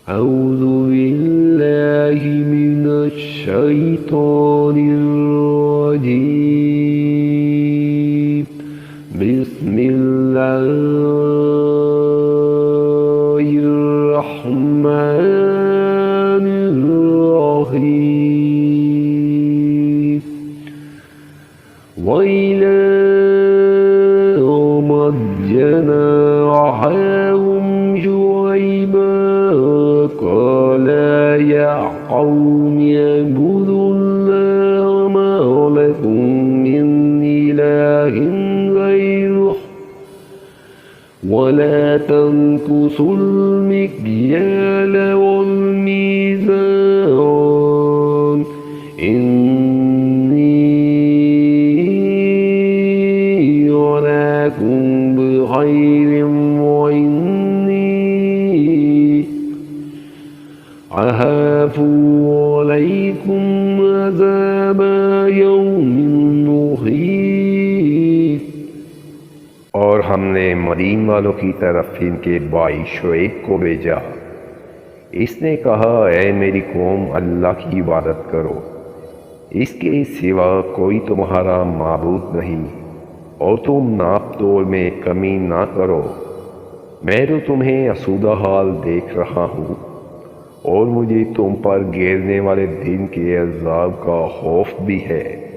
أعوذ بالله من الشيطان الرجيم. بسم الله الرحمن الرحيم. وإلى مدين أخاهم شعيبا قال يا قوم اعبدوا الله ما لكم من إله غيره ولا تنقصوا المكيال والميزان إني أراكم بخير وإني أخاف عليكم عذاب يوم محيط। और हमने मदीन वालों की तरफ इनके भाई शुएब को भेजा। इसने कहा, ऐ मेरी कौम, अल्लाह की इबादत करो, इसके सिवा कोई तुम्हारा माबूद नहीं, और तुम नाप तोल में कमी ना करो। मैं तो तुम्हें आसूदा हाल देख रहा हूँ और मुझे तुम पर गिरने वाले दिन के अज़ाब का खौफ भी है।